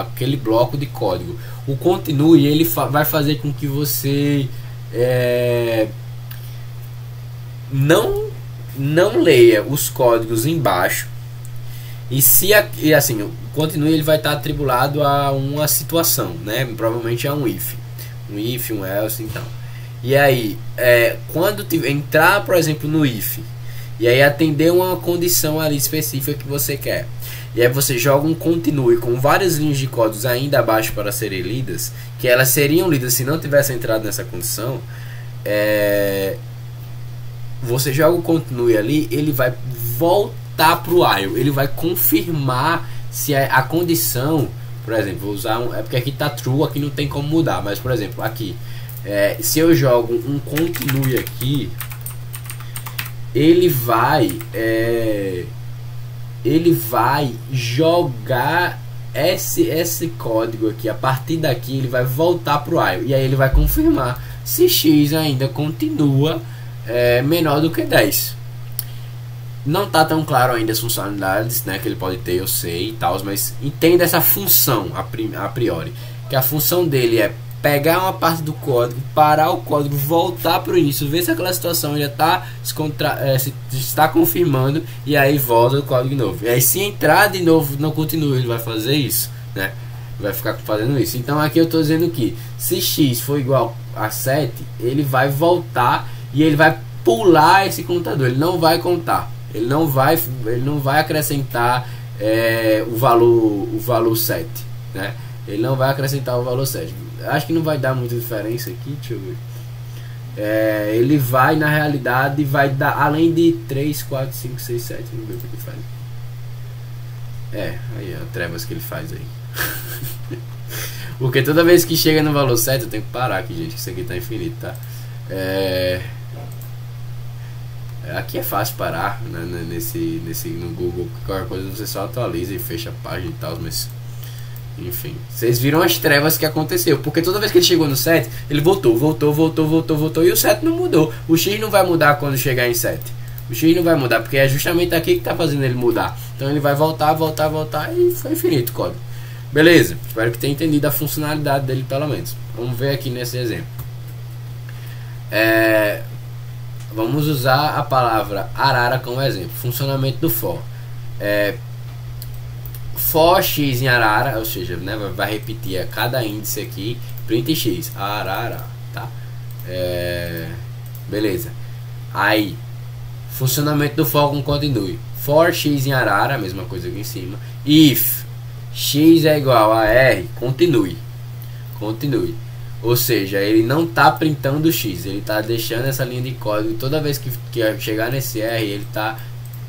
aquele bloco de código. O continue, ele vai fazer com que você não leia os códigos embaixo, e assim, o continue ele vai estar atribulado a uma situação, né? Provavelmente é um if, um else, então. E aí, quando entrar, por exemplo, no if E aí atender uma condição ali específica que você quer. E aí você joga um continue com várias linhas de códigos ainda abaixo para serem lidas, que elas seriam lidas se não tivesse entrado nessa condição. Você joga o continue ali, ele vai voltar para o while, ele vai confirmar se a condição, por exemplo, vou usar é porque aqui está true, aqui não tem como mudar, mas por exemplo, aqui, se eu jogo um continue aqui, ele vai jogar esse código aqui. A partir daqui ele vai voltar para o while, e aí ele vai confirmar se x ainda continua menor do que 10. Não tá tão claro ainda as funcionalidades, né, que ele pode ter, eu sei e tal, mas entenda essa função a priori, que a função dele é pegar uma parte do código, parar o código, voltar para o início, ver se aquela situação ainda se está confirmando, e aí volta o código de novo. E aí se entrar de novo, não continua, ele vai fazer isso, né? Vai ficar fazendo isso. Então aqui eu estou dizendo que se x for igual a 7, ele vai voltar e ele vai pular esse contador, ele não vai contar, ele não vai acrescentar o valor 7, né? Ele não vai acrescentar o valor 7. Acho que não vai dar muita diferença aqui, deixa eu ver. Ele vai, na realidade, vai dar, além de 3, 4, 5, 6, 7, vamos ver o que ele faz. Aí a trevas que ele faz aí. Porque toda vez que chega no valor 7, eu tenho que parar aqui, gente, que isso aqui tá infinito, tá? Aqui é fácil parar, né, no Google, qualquer coisa você só atualiza e fecha a página e tal, mas enfim, vocês viram as trevas que aconteceu, porque toda vez que ele chegou no 7, ele voltou, e o 7 não mudou. O x não vai mudar quando chegar em 7, o x não vai mudar, porque é justamente aqui que está fazendo ele mudar. Então ele vai voltar, e foi infinito o código. Beleza, espero que tenha entendido a funcionalidade dele pelo menos. Vamos ver aqui nesse exemplo. Vamos usar a palavra arara como exemplo. Funcionamento do for. For x em arara, ou seja, né, vai repetir a cada índice aqui, print x, arara, tá? Beleza. Aí, funcionamento do for com continue. For x em arara, a mesma coisa aqui em cima. If x é igual a r, continue. Ou seja, ele não está printando x, ele está deixando essa linha de código. Toda vez que chegar nesse r,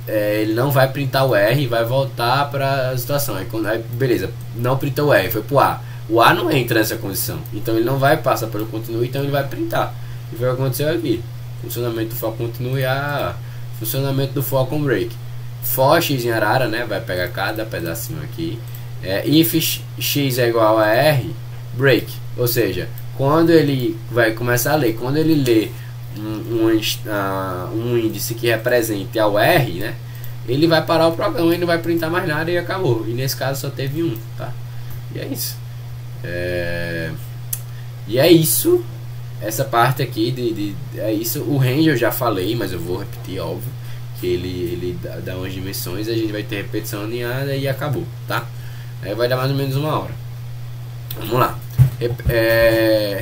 ele não vai printar o r e vai voltar para a situação. Aí, beleza, não printou o r, foi para o a. O a não entra nessa condição, então ele não vai passar pelo continue, então ele vai printar. E foi o que aconteceu aqui. Funcionamento do for continue, funcionamento do for com break. For x em arara, né, vai pegar cada pedacinho aqui. If x é igual a r, break. Ou seja, quando ele vai começar a ler, quando ele lê um índice que represente ao R, né, ele vai parar o programa e não vai printar mais nada e acabou. E nesse caso só teve um, tá? E é isso. E é isso. Essa parte aqui é isso. O range eu já falei, mas eu vou repetir, óbvio, que ele dá umas dimensões, a gente vai ter repetição alinhada e acabou, tá? Aí vai dar mais ou menos 1 hora. Vamos lá.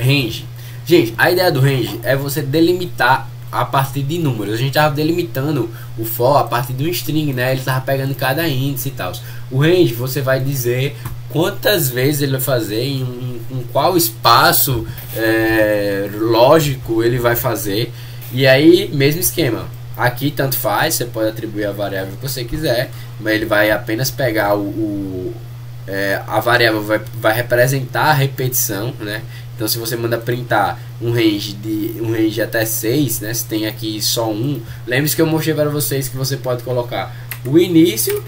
Range. Gente, a ideia do range é você delimitar a partir de números. A gente estava delimitando o for a partir de um string, né? Ele estava pegando cada índice e tal. O range você vai dizer quantas vezes ele vai fazer, em qual espaço lógico ele vai fazer. E aí, mesmo esquema. Aqui tanto faz, você pode atribuir a variável que você quiser, mas ele vai apenas pegar a variável vai representar a repetição, né? Então se você manda printar um range até 6, né? Se tem aqui só um, lembre-se que eu mostrei para vocês que você pode colocar o início,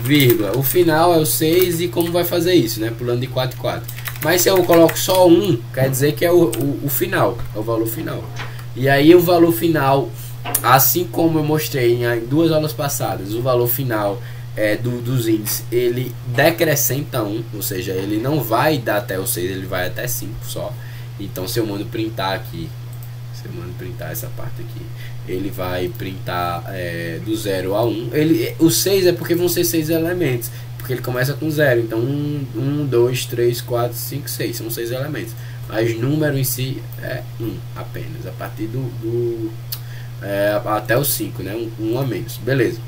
vírgula, o final é o 6 e como vai fazer isso, né? Pulando de 4 em 4. Mas se eu coloco só um, quer dizer que é o final, é o valor final. E aí o valor final, assim como eu mostrei em 2 aulas passadas, o valor final dos índices, ele decrescenta 1, ou seja, ele não vai dar até o 6, ele vai até 5 só. Então se eu mando printar aqui, se eu mando printar essa parte aqui, ele vai printar do 0 a 1. O 6 é porque vão ser 6 elementos, porque ele começa com 0, então 1, 2, 3, 4, 5, 6, são 6 elementos. Mas número em si é 1 apenas, a partir até o 5, né? Um a menos, beleza.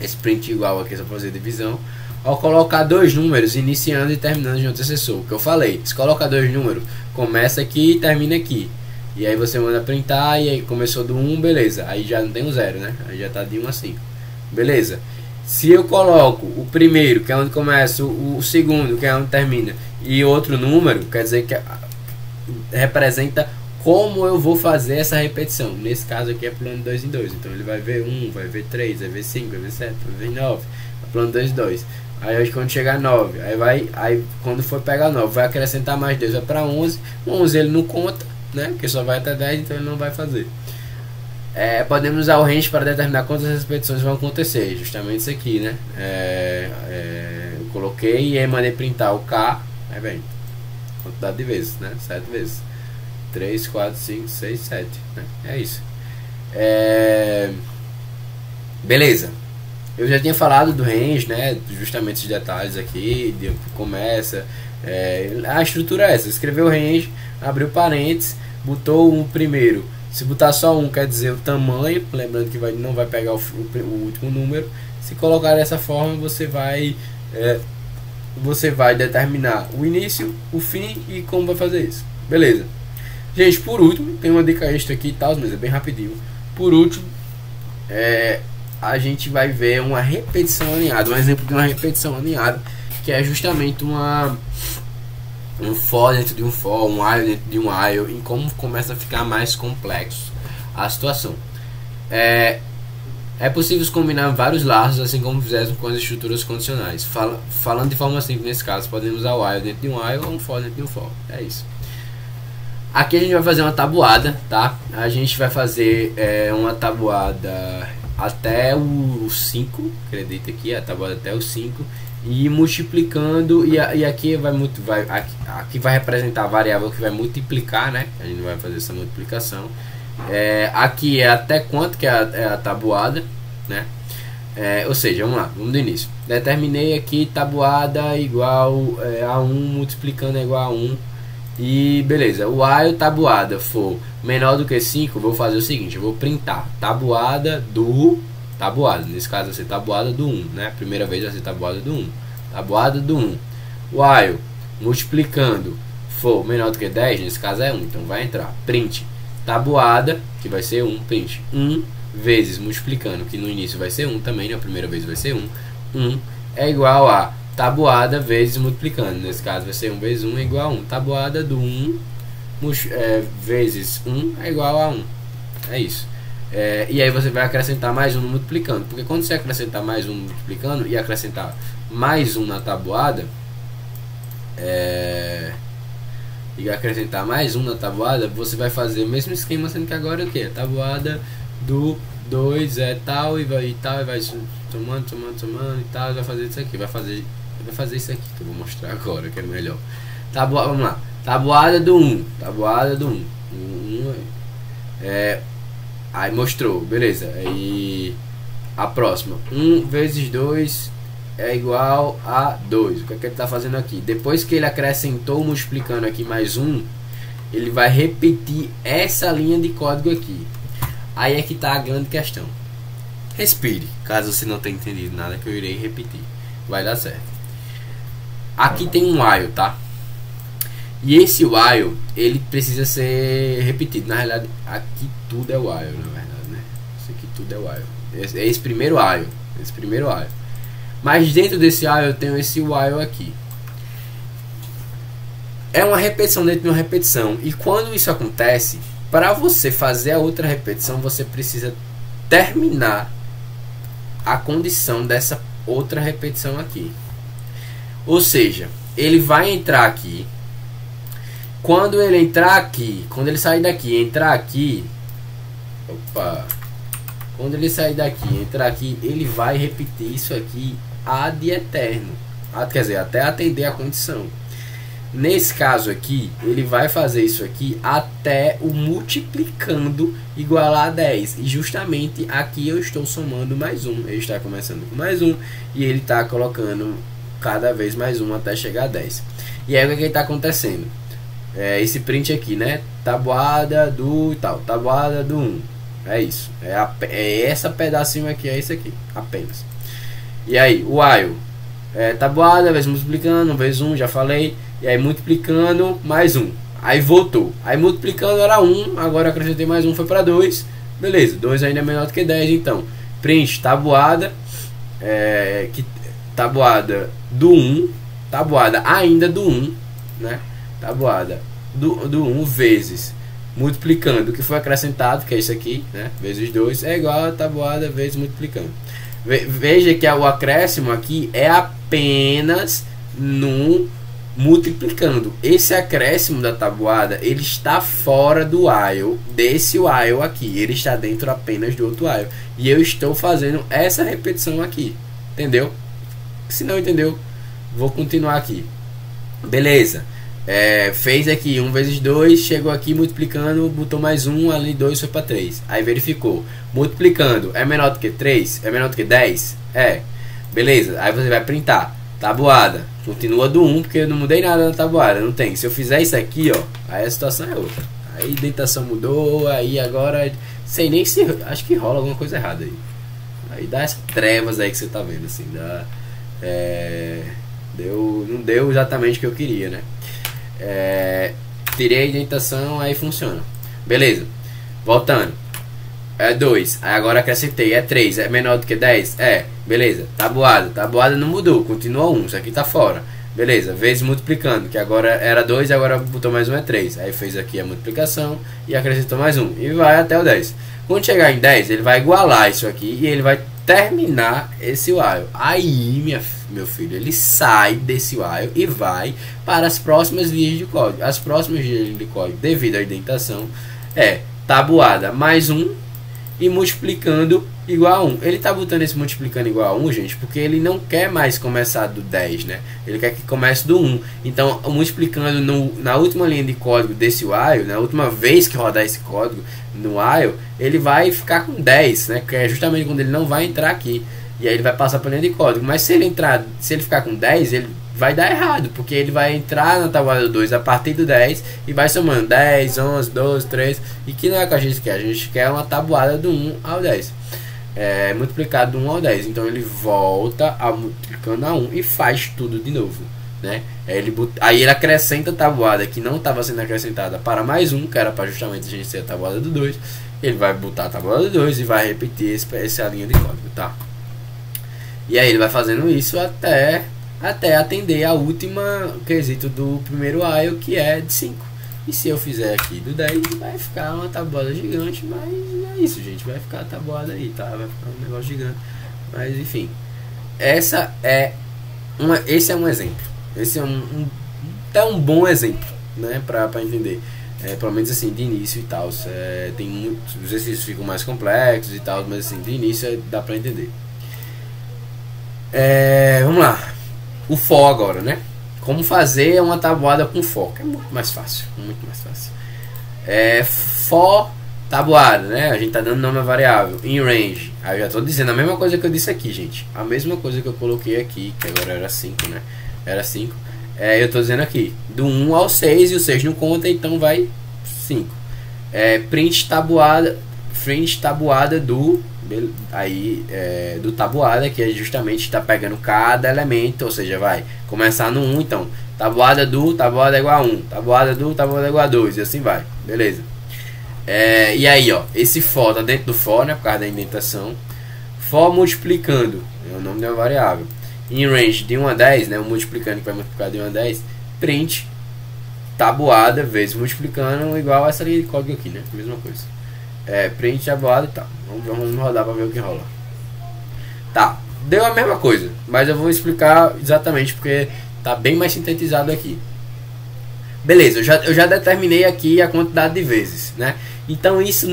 Esse print igual aqui é só fazer divisão. Ao colocar dois números iniciando e terminando de um antecessor, o que eu falei, se colocar dois números, começa aqui e termina aqui. E aí você manda printar, e aí começou do 1, beleza. Aí já não tem o 0, né? Aí já tá de 1 a 5. Beleza. Se eu coloco o primeiro, que é onde começa, o segundo, que é onde termina, e outro número, quer dizer que representa como eu vou fazer essa repetição. Nesse caso aqui é plano 2 em 2. Então ele vai ver 1, vai ver 3, vai ver 5, vai ver 7, vai ver 9. Plano 2 em 2. Aí quando chegar 9, aí quando for pegar 9, vai acrescentar mais 2, vai para 11. 11 ele não conta, né? Porque só vai até 10, então ele não vai fazer. Podemos usar o range para determinar quantas repetições vão acontecer. Justamente isso aqui, né? Eu coloquei e aí mandei printar o K. Aí vem quantidade de vezes, né? 7 vezes. 3, 4, 5, 6, 7, né? É isso. Beleza. Eu já tinha falado do range, né? Justamente esses detalhes aqui, de começa. A estrutura é essa: escreveu o range, abriu parênteses, botou um primeiro. Se botar só um, quer dizer o tamanho. Lembrando que não vai pegar o último número. Se colocar dessa forma, você vai determinar o início, o fim e como vai fazer isso. Beleza. Gente, por último, tem uma dica extra aqui e tal, mas é bem rapidinho. Por último, a gente vai ver uma repetição alinhada, um exemplo de uma repetição alinhada, que é justamente um for dentro de um for, um while dentro de um while, e como começa a ficar mais complexo a situação. É possível combinar vários laços, assim como fizemos com as estruturas condicionais. Falando de forma simples, nesse caso, podemos usar o while dentro de um while ou um for dentro de um for. É isso. Aqui a gente vai fazer uma tabuada, tá? A gente vai fazer uma tabuada até o 5, acredita aqui, a tabuada até o 5, e multiplicando, e aqui aqui vai representar a variável que vai multiplicar, né? A gente vai fazer essa multiplicação. Aqui é até quanto que é a tabuada, né? Ou seja, vamos lá, vamos do início. Determinei aqui tabuada igual a 1 multiplicando é igual a 1. E beleza, o while tabuada for menor do que 5, vou fazer o seguinte: eu vou printar tabuada do tabuada. Nesse caso vai ser tabuada do 1, né? Primeira vez vai ser tabuada do 1. Tabuada do 1. While multiplicando for menor do que 10, nesse caso é 1, então vai entrar print tabuada, que vai ser 1, print 1 vezes multiplicando, que no início vai ser 1 também, na primeira vez vai ser 1. 1 é igual a tabuada vezes multiplicando, nesse caso vai ser 1 vezes 1 é igual a 1. Tabuada do 1 vezes 1 é igual a 1. É isso. E aí você vai acrescentar mais um multiplicando, porque quando você acrescentar mais um multiplicando e acrescentar mais um na tabuada, você vai fazer o mesmo esquema, sendo que agora o que? A tabuada do 2 é tal e vai somando e tal, vai fazer isso aqui, vai fazer isso aqui que eu vou mostrar agora, que é melhor. Vamos lá. Tabuada do 1. Aí mostrou, beleza. E a próxima, 1 vezes 2 é igual a 2. O que é que ele está fazendo aqui? Depois que ele acrescentou multiplicando aqui mais 1, ele vai repetir essa linha de código aqui. Aí é que está a grande questão. Respire, caso você não tenha entendido nada que eu irei repetir. Vai dar certo. Aqui tem um while, tá? E esse while, ele precisa ser repetido. Na realidade, aqui tudo é while, na verdade, né? Isso aqui tudo é while. Esse primeiro while. Mas dentro desse while, eu tenho esse while aqui. É uma repetição dentro de uma repetição. E quando isso acontece, para você fazer a outra repetição, você precisa terminar a condição dessa outra repetição aqui. Ou seja, ele vai entrar aqui. Quando ele entrar aqui, quando ele sair daqui e entrar aqui, quando ele sair daqui e entrar aqui, ele vai repetir isso aqui ad eterno, quer dizer, até atender a condição. Nesse caso aqui, ele vai fazer isso aqui até o multiplicando igualar a 10. E justamente aqui eu estou somando mais um. Ele está começando com mais um e ele está colocando cada vez mais um até chegar a 10. E aí o que está acontecendo? Esse print aqui, né? Tabuada do tal, tabuada do 1. É isso. É essa pedacinho aqui, é isso aqui. Apenas. E aí, o while. Tabuada, vezes multiplicando, vezes 1, já falei. E aí multiplicando, mais 1. Aí voltou. Aí multiplicando era 1, agora acrescentei mais 1, foi para 2. Beleza, 2 ainda é menor do que 10, então. Print tabuada. Tabuada do 1. Tabuada ainda do 1, né? Tabuada do 1 vezes multiplicando o que foi acrescentado, que é isso aqui, né? Vezes 2 é igual a tabuada vezes multiplicando. Veja que o acréscimo aqui é apenas no multiplicando. Esse acréscimo da tabuada, ele está fora do while, desse while aqui. Ele está dentro apenas do outro while. E eu estou fazendo essa repetição aqui. Entendeu? Se não entendeu, vou continuar aqui. Beleza. Fez aqui 1 vezes 2, chegou aqui multiplicando, botou mais 1, ali 2 foi para 3. Aí verificou. Multiplicando é menor do que 3? É menor do que 10? Beleza. Aí você vai printar. Tabuada. Continua do 1, porque eu não mudei nada na tabuada. Não tem. Se eu fizer isso aqui, ó, aí a situação é outra. Aí a indentação mudou, aí agora... Sei nem se... Acho que rola alguma coisa errada aí. Aí dá essas trevas aí que você tá vendo, assim. Não deu exatamente o que eu queria, né? Tirei a indentação, aí funciona. Beleza. Voltando. 2. Aí agora acrescentei. 3. É menor do que 10? Beleza. Tabuada. Tabuada não mudou. Continua 1. Isso aqui tá fora. Beleza. Vezes multiplicando. Que agora era 2. Agora botou mais 1 é 3. Aí fez aqui a multiplicação. E acrescentou mais 1. E vai até o 10. Quando chegar em 10, ele vai igualar isso aqui. E ele vai terminar esse while. Aí, meu filho, ele sai desse while e vai para as próximas linhas de código. As próximas linhas de código, devido à indentação, tabuada mais 1 e multiplicando igual a 1. Ele está botando esse multiplicando igual a 1, gente, porque ele não quer mais começar do 10, né? Ele quer que comece do 1. Então, multiplicando na última linha de código desse while, na última vez que rodar esse código no while, ele vai ficar com 10, né? Que é justamente quando ele não vai entrar aqui. E aí ele vai passar para a linha de código. Mas se ele ficar com 10, ele vai dar errado, porque ele vai entrar na tabuada do 2 a partir do 10 e vai somando 10, 11, 12, 13, e que não é o que a gente quer. A gente quer uma tabuada do 1 ao 10. Multiplicado do 1 ao 10. Então ele volta a multiplicando a 1 e faz tudo de novo, né? Aí ele acrescenta a tabuada que não estava sendo acrescentada para mais 1, que era para justamente a gente ser a tabuada do 2. Ele vai botar a tabuada do 2 e vai repetir essa linha de código, tá? E aí ele vai fazendo isso até atender a última quesito do primeiro while, que é de 5. E se eu fizer aqui do 10, vai ficar uma tabuada gigante, mas é isso, gente. Vai ficar a tabuada aí, tá? Vai ficar um negócio gigante. Mas enfim, esse é um exemplo. Esse é até um bom exemplo, né? Pra entender. Pelo menos assim, de início e tal. Tem muitos exercícios ficam mais complexos e tal, mas assim, de início dá pra entender. Vamos lá. O for agora, né? Como fazer uma tabuada com for, que é muito mais fácil. Muito mais fácil. For tabuada, né? A gente tá dando nome à variável. In range. Aí eu já tô dizendo a mesma coisa que eu disse aqui, gente. A mesma coisa que eu coloquei aqui, que agora era 5, né? Era 5. Eu tô dizendo aqui. Do 1 ao 6, e o 6 não conta, então vai 5. Print tabuada do... do tabuada, que é justamente está pegando cada elemento, ou seja, vai começar no 1, então tabuada é igual a 1, tabuada é igual a 2, e assim vai, beleza. E aí, ó, esse for tá dentro do for, né, por causa da indentação. For multiplicando é o nome de uma variável. In range de 1 a 10, né, o multiplicando que vai multiplicar de 1 a 10, print tabuada vezes multiplicando igual a essa linha de código aqui, né, mesma coisa. Print tabuada e tal. Vamos rodar para ver o que rola. Tá, deu a mesma coisa, mas eu vou explicar exatamente porque tá bem mais sintetizado aqui. Beleza, eu já determinei aqui a quantidade de vezes, né? Então isso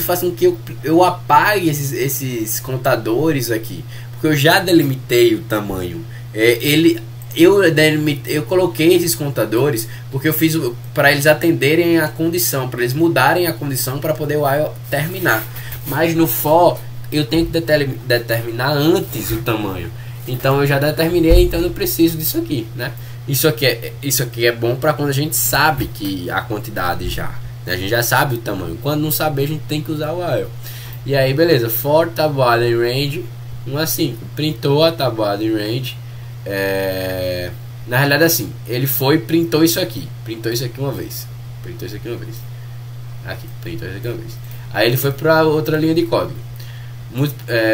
faz com que eu apague esses contadores aqui, porque eu já delimitei o tamanho. Eu coloquei esses contadores porque eu fiz para eles atenderem a condição, para eles mudarem a condição para poder o while terminar. Mas no for eu tenho que determinar antes o tamanho. Então eu já determinei, então eu preciso disso aqui, né? Isso aqui é bom para quando a gente sabe que a quantidade já. A gente já sabe o tamanho. Quando não saber, a gente tem que usar o while. E aí, beleza. For tabuada em range 1 a 5. Printou a tabuada em range. Na realidade, assim, ele foi printou isso aqui. Printou isso aqui uma vez. Printou isso aqui uma vez. Aqui, printou isso aqui uma vez. Aí ele foi para outra linha de código.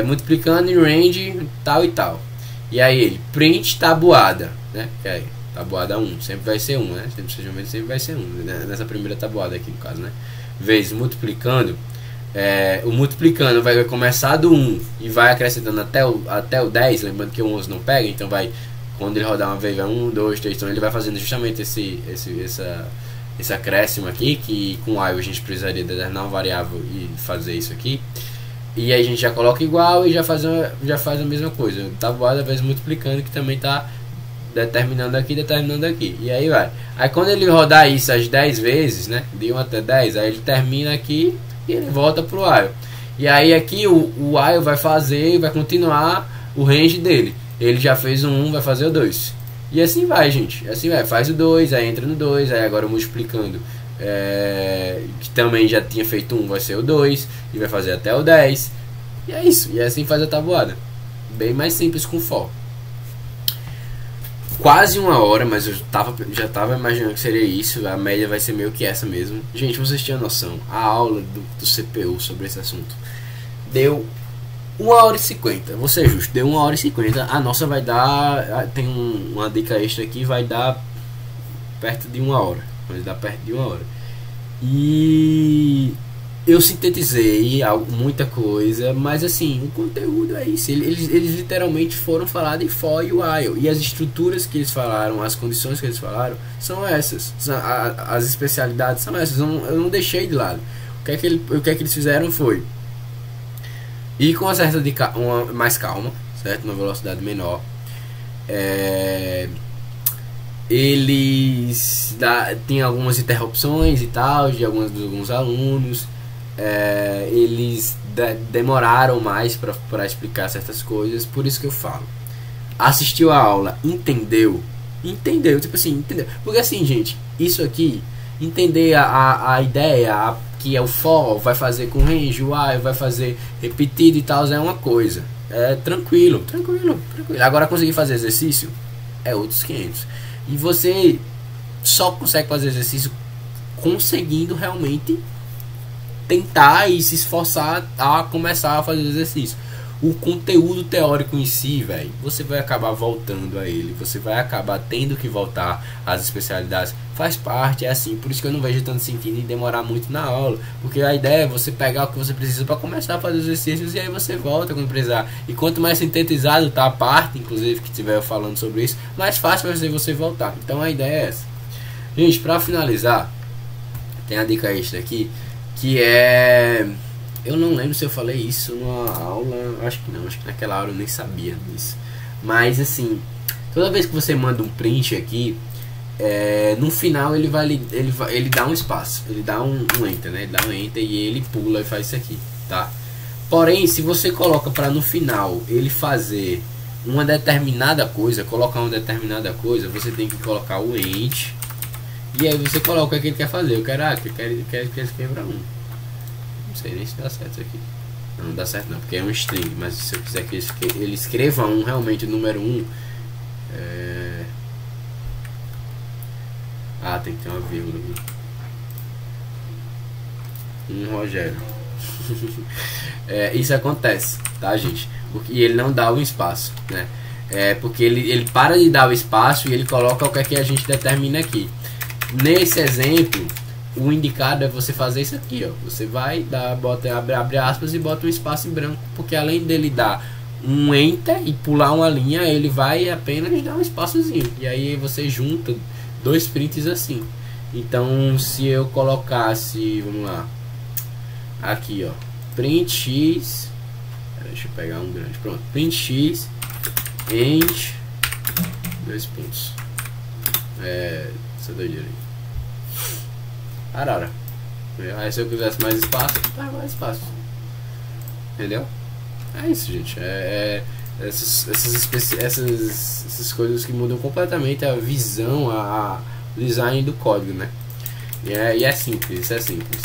Multiplicando em range tal e tal. E aí ele print tabuada, né? Que aí, tabuada 1, sempre vai ser 1, né? Sempre vai ser 1, né? Nessa primeira tabuada aqui no caso, né? Vezes multiplicando, o multiplicando vai começar do 1 e vai acrescentando até o 10, lembrando que o 11 não pega, então vai, quando ele rodar uma vez vai 1, 2, 3, então ele vai fazendo justamente esse acréscimo aqui, que com while a gente precisaria determinar uma variável e fazer isso aqui. E aí a gente já coloca igual e já faz a mesma coisa. Tabuada vezes multiplicando, que também está determinando aqui, determinando aqui. E aí vai. Aí quando ele rodar isso as 10 vezes, né? De 1 até 10, aí ele termina aqui e ele volta pro while. E aí aqui o while vai continuar o range dele. Ele já fez o 1, vai fazer o 2. E assim vai, gente. Assim vai. Faz o 2, aí entra no 2, aí agora multiplicando. Que também já tinha feito 1, vai ser o 2 e vai fazer até o 10. E é isso, e assim faz a tabuada. Bem mais simples com for. Quase 1 hora, mas eu já tava imaginando que seria isso. A média vai ser meio que essa mesmo. Gente, vocês tinham noção, a aula do CPU sobre esse assunto deu 1 hora e 50. Vou ser justo, deu 1 hora e 50. A nossa vai dar, tem uma dica extra aqui, vai dar perto de 1 hora. Vai dar perto de 1 hora. E eu sintetizei muita coisa, mas assim, o conteúdo é isso. Eles literalmente foram falar de for e while. E as estruturas que eles falaram, as condições que eles falaram, são essas. As especialidades são essas. Eu não deixei de lado. O que é que eles fizeram foi ir com uma certa mais calma, certo? Uma velocidade menor. Eles tinham algumas interrupções e tal de alguns alunos. Eles demoraram mais para explicar certas coisas. Por isso que eu falo, assistiu a aula, entendeu, tipo assim, entendeu? Porque assim, gente, isso aqui, entender a ideia que é o for vai fazer com range, o while vai fazer repetido e tal, é uma coisa, tranquilo. Agora conseguir fazer exercício é outros 500. E você só consegue fazer exercício conseguindo realmente tentar e se esforçar a começar a fazer exercício. O conteúdo teórico em si, velho, você vai acabar voltando a ele. Você vai acabar tendo que voltar às especialidades. Faz parte, é assim. Por isso que eu não vejo tanto sentido em demorar muito na aula. Porque a ideia é você pegar o que você precisa para começar a fazer os exercícios. E aí você volta quando precisar. E quanto mais sintetizado tá a parte, inclusive, que estiver falando sobre isso, mais fácil vai ser você voltar. Então a ideia é essa. Gente, para finalizar, tem a dica extra aqui, que é... Eu não lembro se eu falei isso numa aula, acho que não, acho que naquela aula eu nem sabia disso. Mas assim, toda vez que você manda um print aqui, no final ele dá um espaço, ele dá um enter, né? Ele dá um enter e ele pula e faz isso aqui, tá? Porém, se você coloca para no final ele fazer uma determinada coisa, colocar uma determinada coisa, você tem que colocar o end. E aí você coloca o que ele quer fazer. Eu quero que ele escreva um. Não sei nem se dá certo isso aqui. Não dá certo não, porque é um string. Mas se eu quiser que ele escreva realmente o número 1, tem que ter uma vírgula aqui. Rogério. Isso acontece, tá, gente? Porque ele não dá o espaço, né? Porque ele para de dar o espaço e ele coloca o que é que a gente determina aqui. Nesse exemplo, o indicado é você fazer isso aqui, ó. Você vai abre aspas e bota um espaço em branco, porque além dele dar um enter e pular uma linha, ele vai apenas dar um espaçozinho. E aí você junta dois prints assim. Então, se eu colocasse, vamos lá, aqui, ó, print x, deixa eu pegar um grande, pronto, print x end, dois pontos, essa doideira aí. Arara. Aí se eu quisesse mais espaço, tá mais espaço. Entendeu? É isso, gente. Essas coisas que mudam completamente a visão, o design do código, né? E é simples, isso é simples.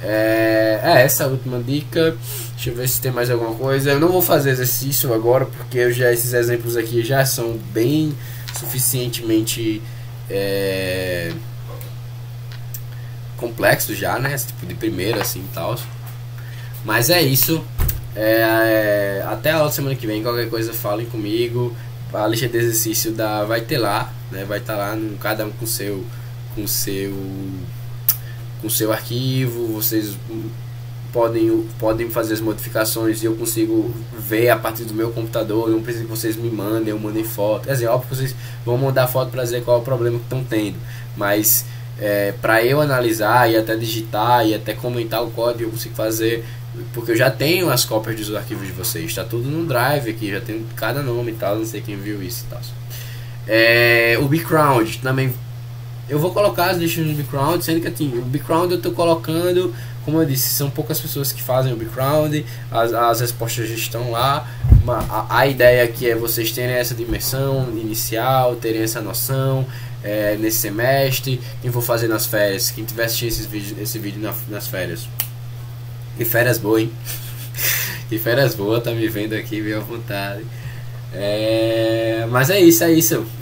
É essa a última dica. Deixa eu ver se tem mais alguma coisa. Eu não vou fazer exercício agora, porque esses exemplos aqui já são bem suficientemente complexos já, né? Tipo de primeira assim e tal. Mas é isso. Até a outra semana que vem. Qualquer coisa falem comigo. A lista de exercício vai ter lá, né? Vai estar lá, cada um com seu arquivo. Vocês podem fazer as modificações e eu consigo ver a partir do meu computador. Não precisa que vocês me mandem, eu mandem foto. Quer dizer, óbvio que vocês vão mandar foto para dizer qual é o problema que estão tendo, mas para eu analisar e até digitar e até comentar o código eu consigo fazer, porque eu já tenho as cópias dos arquivos de vocês, está tudo no Drive aqui, já tem cada nome e tal, não sei quem viu isso e tal. O background também eu vou colocar as listas no background, sendo que assim, o background eu estou colocando, como eu disse, são poucas pessoas que fazem o background, as respostas já estão lá. A ideia aqui é vocês terem essa dimensão inicial, terem essa noção nesse semestre. Quem for fazer nas férias, quem tiver assistindo esse vídeo nas férias, que férias boas, hein? Que férias boas, tá me vendo aqui, meio à vontade. Mas é isso.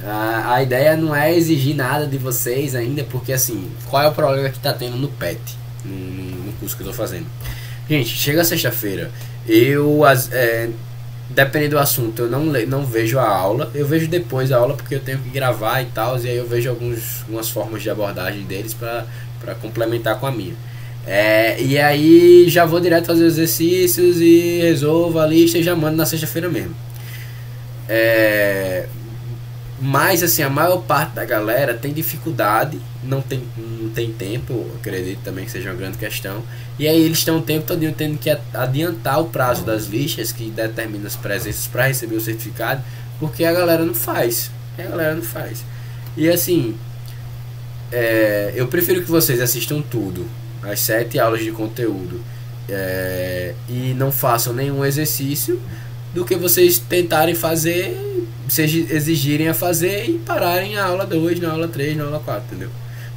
A ideia não é exigir nada de vocês ainda, porque assim, qual é o problema que tá tendo no PET, no curso que eu tô fazendo? Gente, chega sexta-feira, dependendo do assunto, eu não vejo a aula, eu vejo depois a aula porque eu tenho que gravar e tal, e aí eu vejo algumas formas de abordagem deles para complementar com a minha. E aí já vou direto fazer os exercícios e resolvo a lista e já mando na sexta-feira mesmo. Mas assim, a maior parte da galera tem dificuldade, não tem tempo, acredito também que seja uma grande questão, e aí eles estão o tempo todo tendo que adiantar o prazo das listas que determina as presenças para receber o certificado, porque a galera não faz. E assim, eu prefiro que vocês assistam tudo, as 7 aulas de conteúdo, e não façam nenhum exercício, do que vocês tentarem fazer, vocês exigirem a fazer e pararem na aula 2, na aula 3, na aula 4, entendeu?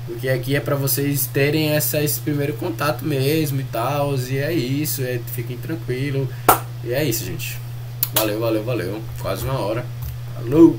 Porque aqui é pra vocês terem esse primeiro contato mesmo e tal, e é isso, fiquem tranquilos, e é isso, gente. Valeu, quase 1 hora. Falou!